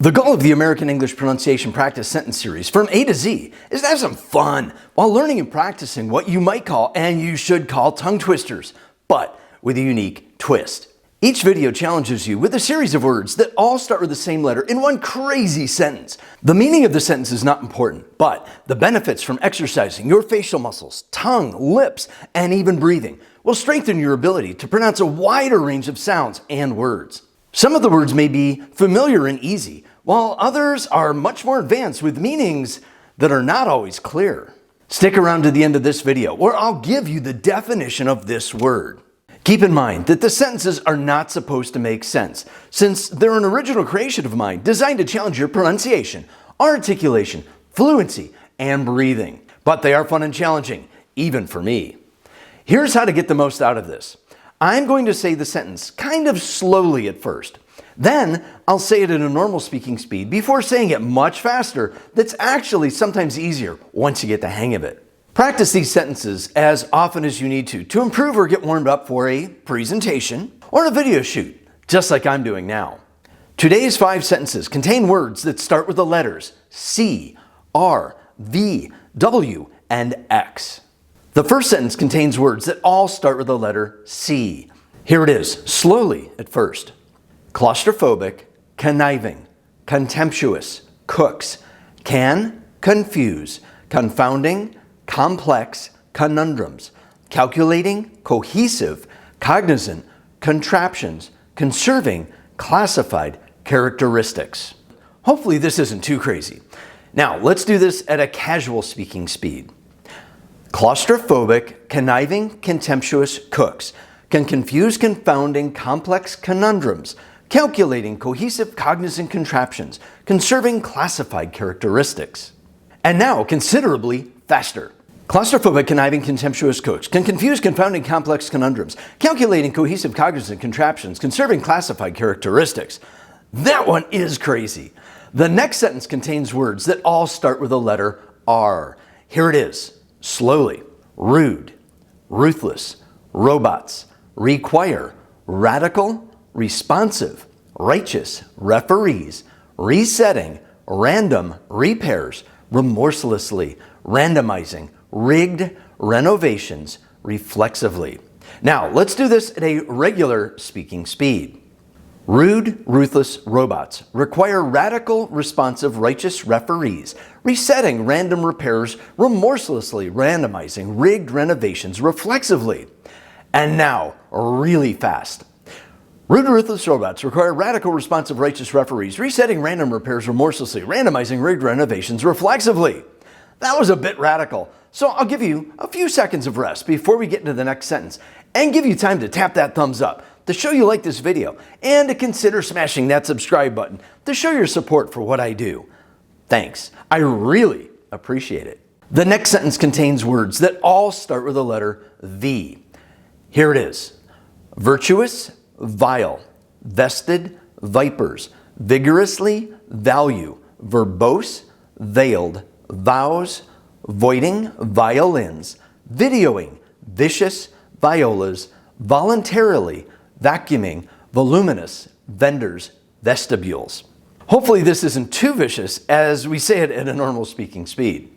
The goal of the American English Pronunciation Practice Sentence Series from A to Z is to have some fun while learning and practicing what you might call, and you should call, tongue twisters, but with a unique twist. Each video challenges you with a series of words that all start with the same letter in one crazy sentence. The meaning of the sentence is not important, but the benefits from exercising your facial muscles, tongue, lips, and even breathing will strengthen your ability to pronounce a wider range of sounds and words. Some of the words may be familiar and easy, while others are much more advanced with meanings that are not always clear. Stick around to the end of this video where I'll give you the definition of this word. Keep in mind that the sentences are not supposed to make sense, since they're an original creation of mine designed to challenge your pronunciation, articulation, fluency, and breathing. But they are fun and challenging, even for me. Here's how to get the most out of this. I'm going to say the sentence kind of slowly at first. Then I'll say it at a normal speaking speed before saying it much faster. That's actually sometimes easier once you get the hang of it. Practice these sentences as often as you need to improve or get warmed up for a presentation or a video shoot, just like I'm doing now. Today's 5 sentences contain words that start with the letters C, R, V, W, and X. The first sentence contains words that all start with the letter C. Here it is, slowly at first. Claustrophobic, conniving, contemptuous, cooks, can, confuse, confounding, complex, conundrums, calculating, cohesive, cognizant, contraptions, conserving, classified, characteristics. Hopefully this isn't too crazy. Now let's do this at a casual speaking speed. Claustrophobic, conniving, contemptuous, cooks, can confuse, confounding, complex, conundrums, calculating, cohesive, cognizant, contraptions, conserving, classified, characteristics. And now considerably faster. Claustrophobic, conniving, contemptuous, cooks, can confuse, confounding, complex, conundrums, calculating, cohesive, cognizant, contraptions, conserving, classified, characteristics. That one is crazy. The next sentence contains words that all start with the letter R. Here it is. Slowly. Rude, ruthless, robots, require, radical, responsive, righteous, referees, resetting, random, repairs, remorselessly, randomizing, rigged, renovations, reflexively. Now let's do this at a regular speaking speed. Rude, ruthless robots require radical, responsive, righteous referees, resetting, random repairs, remorselessly, randomizing, rigged renovations, reflexively. And now, really fast. Rude, ruthless robots require radical, responsive, righteous referees, resetting, random repairs, remorselessly, randomizing, rigged renovations, reflexively. That was a bit radical, so I'll give you a few seconds of rest before we get into the next sentence and give you time to tap that thumbs up to show you like this video and to consider smashing that subscribe button to show your support for what I do. Thanks. I really appreciate it. The next sentence contains words that all start with the letter V. Here it is. Virtuous, vile, vested, vipers, vigorously, value, verbose, veiled, vows, voiding, violins, videoing, vicious, violas, voluntarily, vacuuming, voluminous, vendors, vestibules. Hopefully this isn't too vicious as we say it at a normal speaking speed.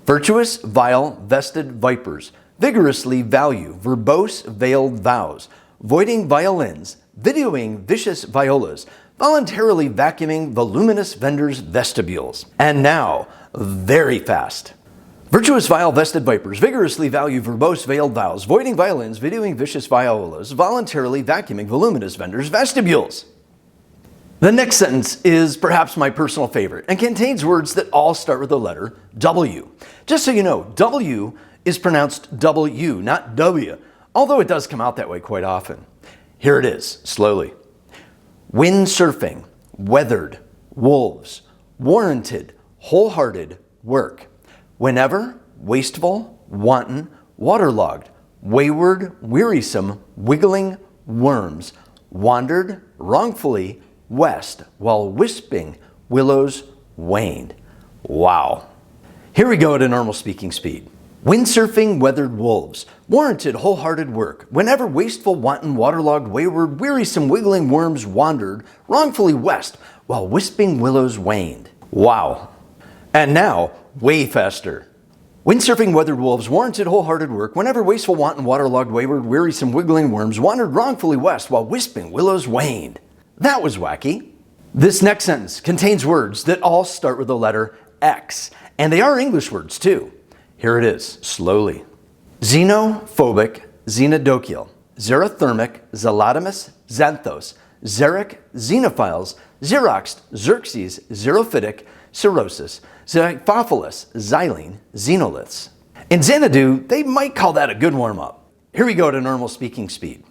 Virtuous, vile, vested, vipers, vigorously, value, verbose, veiled, vows, voiding, violins, videoing, vicious, violas, voluntarily, vacuuming, voluminous, vendors, vestibules. And now, very fast. Virtuous, vile, vested, vipers, vigorously, value, verbose, veiled, vows, voiding, violins, videoing, vicious, violas, voluntarily, vacuuming, voluminous, vendors, vestibules. The next sentence is perhaps my personal favorite and contains words that all start with the letter W. Just so you know, W is pronounced W, not W, although it does come out that way quite often. Here it is, slowly. Windsurfing, weathered, wolves, warranted, wholehearted, work. Whenever, wasteful, wanton, waterlogged, wayward, wearisome, wiggling, worms, wandered, wrongfully, west, while wisping, willows, waned. Wow. Here we go at a normal speaking speed. Windsurfing, weathered wolves, warranted, wholehearted work. Whenever wasteful, wanton, waterlogged, wayward, wearisome, wiggling worms wandered wrongfully west, while wisping willows waned. Wow. And now, way faster. Windsurfing weathered wolves, warranted wholehearted work, whenever wasteful, wanton, waterlogged, wayward, wearisome, wiggling worms wandered wrongfully west while wisping willows waned. That was wacky. This next sentence contains words that all start with the letter X, and they are English words too. Here it is, slowly. Xenophobic, xenodochial, xerothermic, xylatomus, xanthos, xeric, xenophiles, xeroxed, xerxes, xerophytic, cirrhosis, xiphophilus, xylene, xenoliths. In Xanadu, they might call that a good warm-up. Here we go at a normal speaking speed.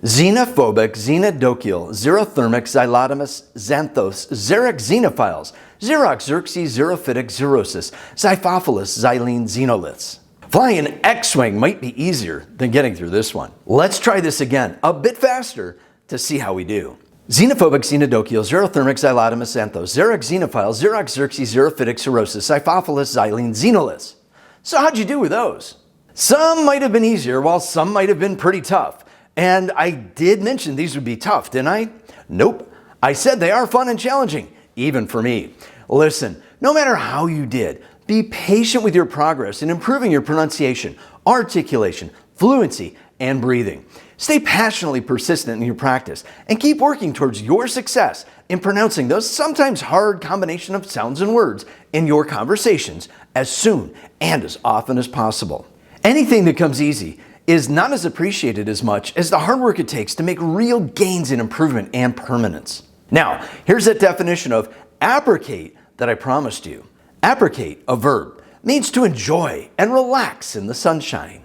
Xenophobic, xenodochial, xerothermic, xylatomus, xanthos, xeric, xenophiles, xerox, xerxes, xerophytic, xerosis, xiphophilus, xylene, xenoliths. Flying an X-wing might be easier than getting through this one. Let's try this again, a bit faster, to see how we do. Xenophobic, xenodochial, xerothermic, xylatomus, xanthos, xeric, xenophiles, xerox, xerxes, xerophytic, cirrhosis, xiphophilus, xylene, xenoliths. So how'd you do with those? Some might have been easier, while some might have been pretty tough. And I did mention these would be tough, didn't I? Nope. I said they are fun and challenging, even for me. Listen, no matter how you did, be patient with your progress in improving your pronunciation, articulation, fluency, and breathing. Stay passionately persistent in your practice and keep working towards your success in pronouncing those sometimes hard combination of sounds and words in your conversations as soon and as often as possible. Anything that comes easy is not as appreciated as much as the hard work it takes to make real gains in improvement and permanence. Now, here's that definition of appreciate that I promised you. Appreciate, a verb, means to enjoy and relax in the sunshine.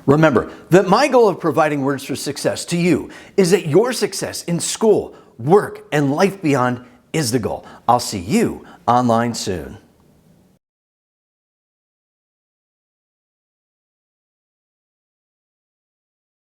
Remember that my goal of providing words for success to you is that your success in school, work, and life beyond is the goal. I'll see you online soon.